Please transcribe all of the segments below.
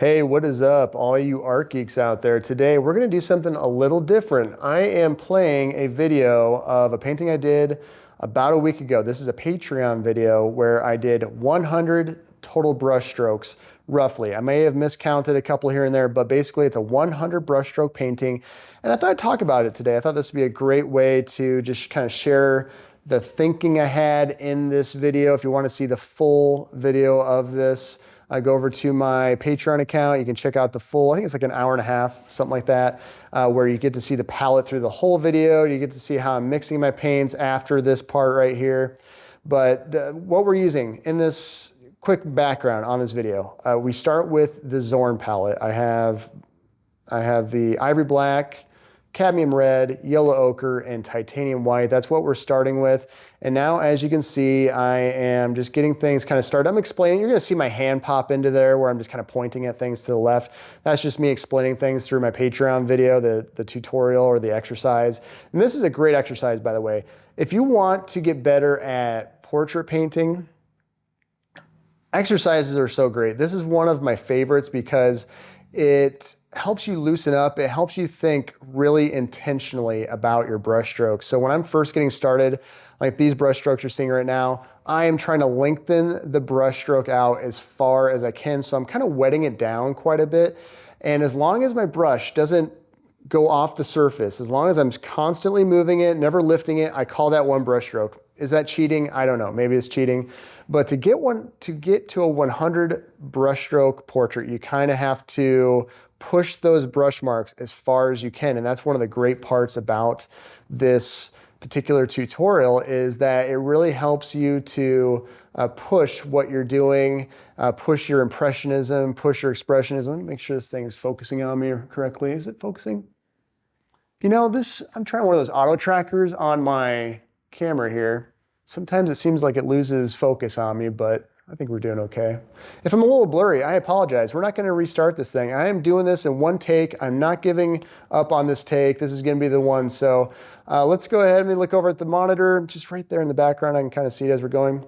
Hey, what is up, all you art geeks out there? Today, we're gonna do something a little different. I am playing a video of a painting I did about a week ago. This is a Patreon video where I did 100 total brush strokes, roughly. I may have miscounted a couple here and there, but basically it's a 100 brushstroke painting. And I thought I'd talk about it today. I thought this would be a great way to just kind of share the thinking I had in this video. If you wanna see the full video of this, go over to my Patreon account. You can check out the full, I think it's like an hour and a half, something like that, where you get to see the palette through the whole video. You get to see how I'm mixing my paints after this part right here. But what we're using in this quick background on this video, we start with the Zorn palette. I have the ivory black, cadmium red, yellow ochre, and titanium white. That's what we're starting with. And now, as you can see, I am just getting things kind of started. I'm explaining, you're gonna see my hand pop into there where I'm just kind of pointing at things to the left. That's just me explaining things through my Patreon video, the tutorial or the exercise. And this is a great exercise, by the way. If you want to get better at portrait painting, exercises are so great. This is one of my favorites because it helps you loosen up. It helps you think really intentionally about your brush strokes. So when I'm first getting started, like these brush strokes you're seeing right now, I am trying to lengthen the brush stroke out as far as I can. So I'm kind of wetting it down quite a bit. And as long as my brush doesn't go off the surface, as long as I'm constantly moving it, never lifting it, I call that one brush stroke. Is that cheating? I don't know. Maybe it's cheating. But to get to a 100 brushstroke portrait, you kind of have to push those brush marks as far as you can. And that's one of the great parts about this particular tutorial, is that it really helps you to push what you're doing, push your impressionism, push your expressionism. Let me make sure this thing is focusing on me correctly. Is it focusing? You know, I'm trying one of those auto trackers on my camera here. Sometimes it seems like it loses focus on me, but I think we're doing okay. If I'm a little blurry, I apologize. We're not gonna restart this thing. I am doing this in one take. I'm not giving up on this take. This is gonna be the one. So let's go ahead and look over at the monitor, just right there in the background. I can kind of see it as we're going.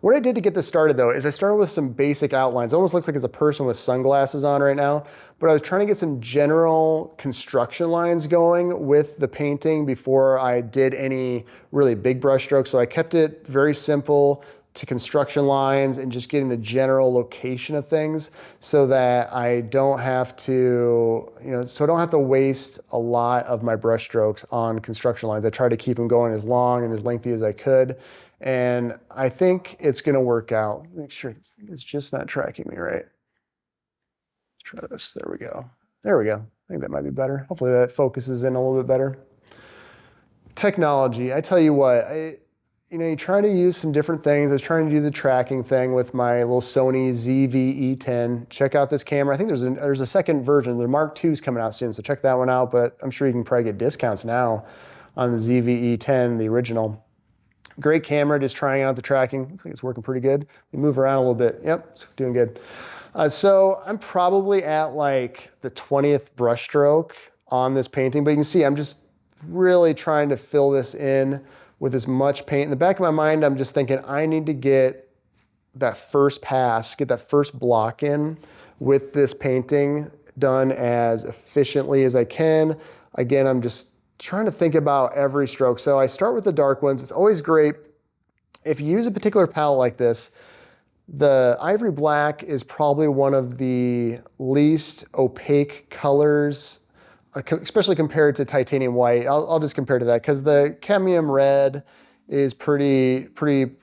What I did to get this started though, is I started with some basic outlines. It almost looks like it's a person with sunglasses on right now, but I was trying to get some general construction lines going with the painting before I did any really big brush strokes. So I kept it very simple to construction lines and just getting the general location of things so that I don't have to, so I don't have to waste a lot of my brush strokes on construction lines. I try to keep them going as long and as lengthy as I could. And I think it's gonna work out. Make sure this thing is just not tracking me right. Let's try this, there we go. There we go, I think that might be better. Hopefully that focuses in a little bit better. Technology, I tell you what, you try to use some different things. I was trying to do the tracking thing with my little Sony ZV-E10. Check out this camera. I think there's a second version. The Mark II's coming out soon, so check that one out, but I'm sure you can probably get discounts now on the ZV-E10, the original. Great camera, just trying out the tracking. Looks like it's working pretty good. We move around a little bit. Yep, it's doing good. So I'm probably at like the 20th brush stroke on this painting, but you can see I'm just really trying to fill this in with as much paint. In the back of my mind, I'm just thinking I need to get that first pass, get that first block in with this painting done as efficiently as I can. Again, I'm just trying to think about every stroke. So I start with the dark ones. It's always great. If you use a particular palette like this, the ivory black is probably one of the least opaque colors, especially compared to titanium white. I'll just compare to that because the cadmium red is pretty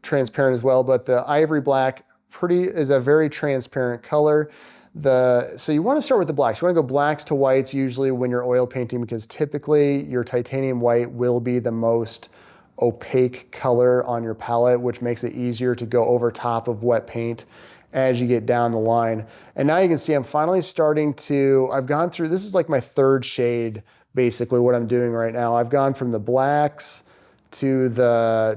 transparent as well, but the ivory black is a very transparent color. So you want to start with the blacks. You want to go blacks to whites usually when you're oil painting, because typically your titanium white will be the most opaque color on your palette, which makes it easier to go over top of wet paint as you get down the line. And now you can see I'm finally I've gone through, this is like my third shade, basically what I'm doing right now. I've gone from the blacks to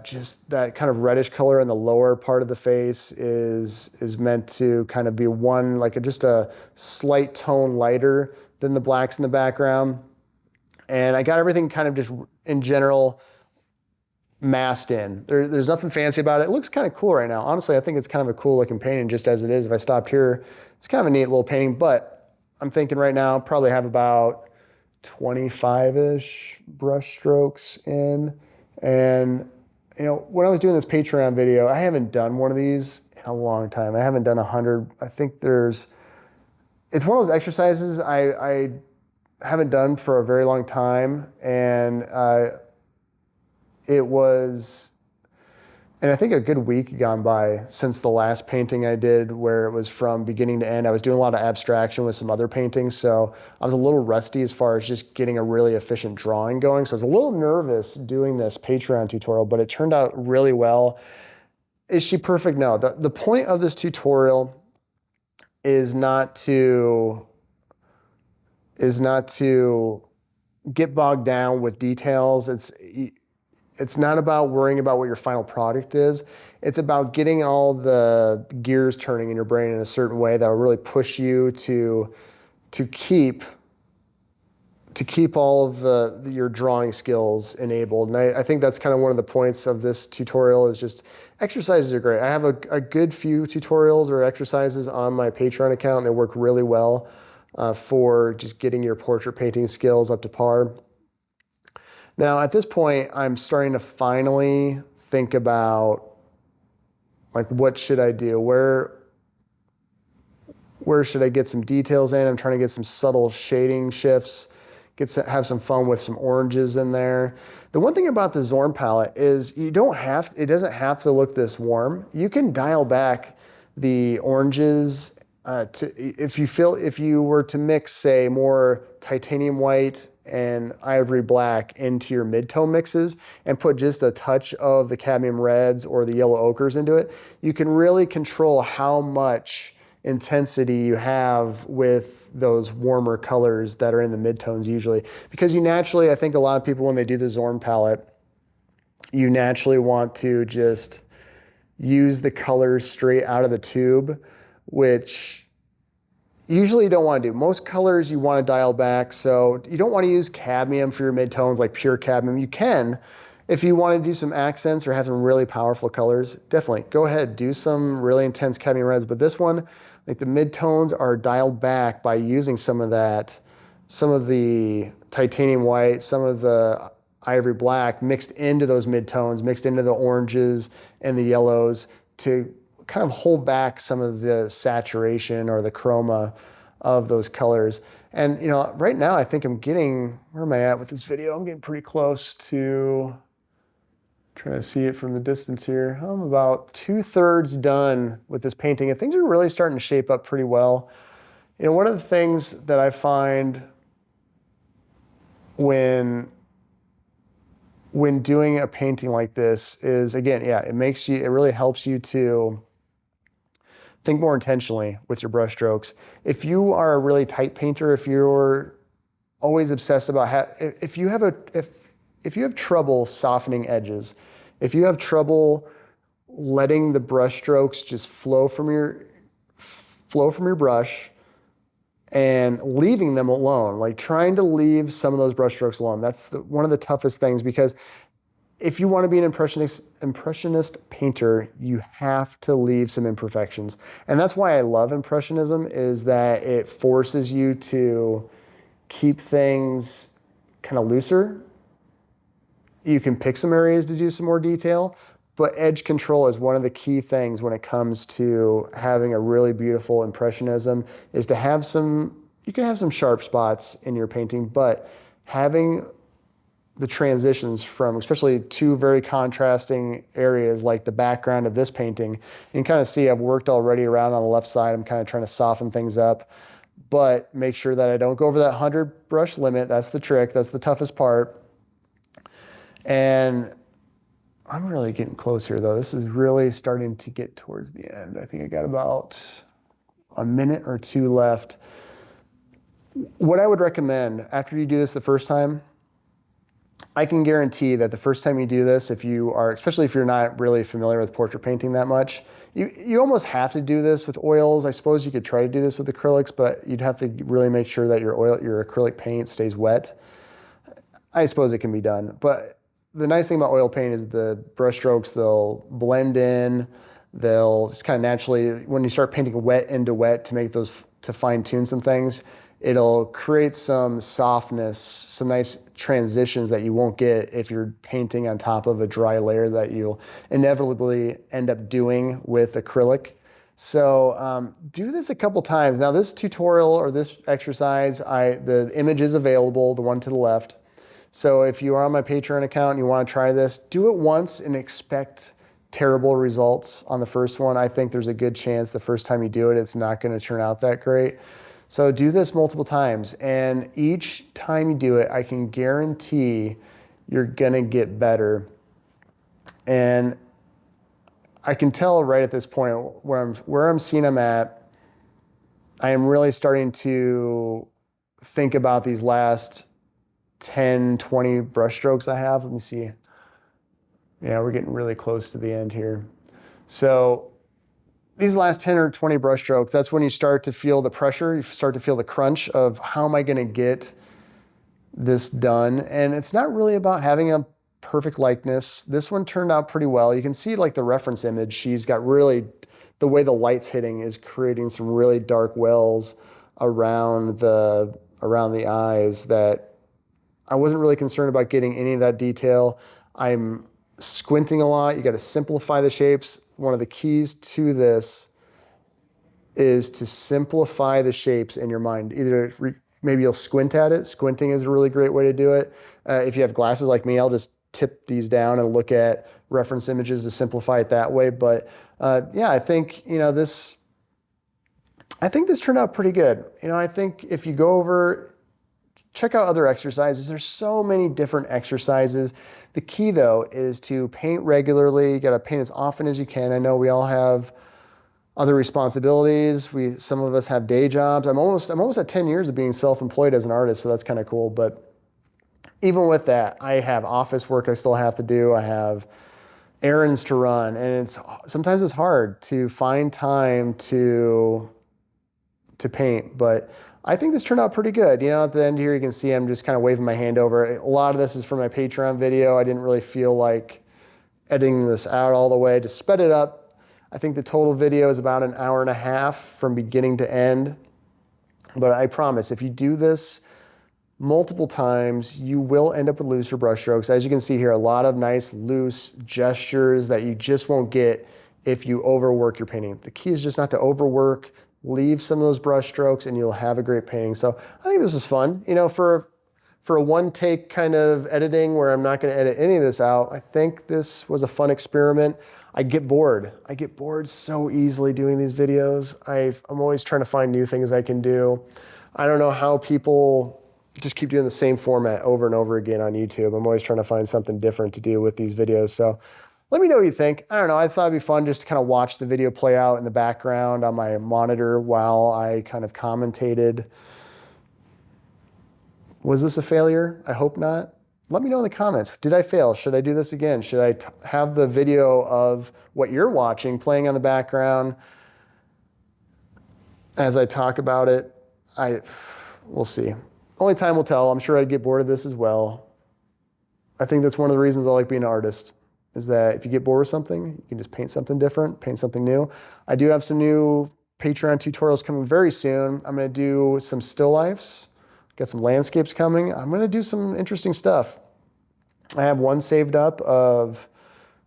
just that kind of reddish color in the lower part of the face is meant to kind of be just a slight tone lighter than the blacks in the background. And I got everything kind of just in general masked in. There's nothing fancy about it. It looks kind of cool right now. Honestly, I think it's kind of a cool looking painting just as it is. If I stopped here, it's kind of a neat little painting, but I'm thinking right now probably have about 25-ish brush strokes in. And when I was doing this Patreon video, I haven't done one of these in a long time. I haven't done 100. I think it's one of those exercises I haven't done for a very long time. And I think a good week gone by since the last painting I did, where it was from beginning to end. I was doing a lot of abstraction with some other paintings, so I was a little rusty as far as just getting a really efficient drawing going. So I was a little nervous doing this Patreon tutorial, but it turned out really well. Is she perfect? No. The point of this tutorial is not to get bogged down with details. It's not about worrying about what your final product is. It's about getting all the gears turning in your brain in a certain way that will really push you to keep all of your drawing skills enabled. And I think that's kind of one of the points of this tutorial is just exercises are great. I have a good few tutorials or exercises on my Patreon account, and they work really well for just getting your portrait painting skills up to par. Now, at this point, I'm starting to finally think about, like, what should I do? Where should I get some details in? I'm trying to get some subtle shading shifts, have some fun with some oranges in there. The one thing about the Zorn palette is it doesn't have to look this warm. You can dial back the oranges if you were to mix, say, more titanium white and ivory black into your mid-tone mixes and put just a touch of the cadmium reds or the yellow ochres into it, you can really control how much intensity you have with those warmer colors that are in the midtones usually. Because I think a lot of people, when they do the Zorn palette, you naturally want to just use the colors straight out of the tube, which usually you don't want to do. Most colors you want to dial back, so you don't want to use cadmium for your midtones, like pure cadmium. You can, if you want to do some accents or have some really powerful colors, definitely go ahead, do some really intense cadmium reds. But this one, like the midtones are dialed back by using some of the titanium white, some of the ivory black mixed into those midtones, mixed into the oranges and the yellows to kind of hold back some of the saturation or the chroma of those colors. And right now I think where am I at with this video? I'm getting pretty close to trying to see it from the distance here. I'm about 2/3 done with this painting, and things are really starting to shape up pretty well. One of the things that I find when doing a painting like this is, again, it really helps you to think more intentionally with your brush strokes. If you are a really tight painter, if you're always obsessed about if you have trouble softening edges, if you have trouble letting the brush strokes just flow from your brush and leaving them alone, like trying to leave some of those brush strokes alone, that's one of the toughest things, because if you want to be an impressionist painter, you have to leave some imperfections. And that's why I love Impressionism, is that it forces you to keep things kind of looser. You can pick some areas to do some more detail, but edge control is one of the key things when it comes to having a really beautiful Impressionism, is to have you can have some sharp spots in your painting, but having the transitions from especially two very contrasting areas like the background of this painting. You can kind of see I've worked already around on the left side. I'm kind of trying to soften things up, but make sure that I don't go over that 100 brush limit. That's the trick. That's the toughest part. And I'm really getting close here though. This is really starting to get towards the end. I think I got about a minute or two left. What I would recommend after you do this the first time, I can guarantee that the first time you do this, especially if you're not really familiar with portrait painting that much, you almost have to do this with oils. I suppose you could try to do this with acrylics, but you'd have to really make sure that your acrylic paint stays wet. I suppose it can be done, but the nice thing about oil paint is the brush strokes, they'll blend in, they'll just kind of naturally, when you start painting wet into wet to make those, to fine tune some things, it'll create some softness, some nice transitions that you won't get if you're painting on top of a dry layer that you'll inevitably end up doing with acrylic. So do this a couple times. Now this tutorial or this exercise, the image is available, the one to the left. So if you are on my Patreon account and you want to try this, do it once and expect terrible results on the first one. I think there's a good chance the first time you do it, it's not going to turn out that great. So do this multiple times, and each time you do it, I can guarantee you're going to get better. And I can tell right at this point where I'm seeing them at, I am really starting to think about these last 10, 20 brush strokes I have. Let me see. Yeah, we're getting really close to the end here. So these last 10 or 20 brush strokes, that's when you start to feel the pressure, you start to feel the crunch of how am I gonna get this done? And it's not really about having a perfect likeness. This one turned out pretty well. You can see like the reference image, she's got really, the way the light's hitting is creating some really dark wells around the eyes that I wasn't really concerned about getting any of that detail. I'm squinting a lot. You got to simplify the shapes. One of the keys to this is to simplify the shapes in your mind. Either maybe you'll squint at it. Squinting is a really great way to do it. If you have glasses like me, I'll just tip these down and look at reference images to simplify it that way. But yeah, I think, this turned out pretty good. I think if you go over, check out other exercises. There's so many different exercises. The key though is to paint regularly. You got to paint as often as you can. I know we all have other responsibilities. Some of us have day jobs. I'm almost at 10 years of being self-employed as an artist, so that's kind of cool. But even with that, I have office work I still have to do. I have errands to run, and sometimes it's hard to find time to paint. But I think this turned out pretty good. At the end here, you can see I'm just kind of waving my hand over. A lot of this is from my Patreon video. I didn't really feel like editing this out all the way. To sped it up, I think the total video is about an hour and a half from beginning to end. But I promise, if you do this multiple times, you will end up with looser brush strokes. As you can see here, a lot of nice loose gestures that you just won't get if you overwork your painting. The key is just not to overwork. Leave some of those brush strokes and you'll have a great painting. So I think this was fun. For a one take kind of editing where I'm not going to edit any of this out, I think this was a fun experiment. I get bored. I get bored so easily doing these videos. I'm always trying to find new things I can do. I don't know how people just keep doing the same format over and over again on YouTube. I'm always trying to find something different to do with these videos. So let me know what you think. I don't know. I thought it'd be fun just to kind of watch the video play out in the background on my monitor while I kind of commentated. Was this a failure? I hope not. Let me know in the comments. Did I fail? Should I do this again? Should I have the video of what you're watching playing on the background as I talk about it? We'll see. Only time will tell. I'm sure I'd get bored of this as well. I think that's one of the reasons I like being an artist, is that if you get bored with something, you can just paint something different, paint something new. I do have some new Patreon tutorials coming very soon. I'm going to do some still lifes, got some landscapes coming. I'm going to do some interesting stuff. I have one saved up of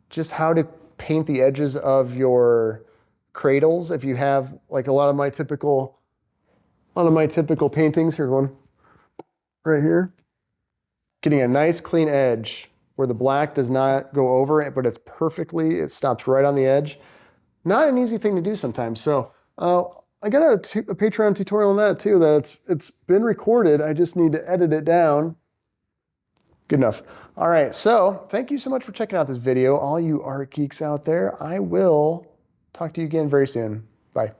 just how to paint the edges of your cradles. If you have like a lot of my typical paintings, here's one right here, getting a nice clean edge where the black does not go over it, but it stops right on the edge. Not an easy thing to do sometimes. So I got a Patreon tutorial on that too, it's been recorded. I just need to edit it down. Good enough. All right, so thank you so much for checking out this video. All you art geeks out there, I will talk to you again very soon. Bye.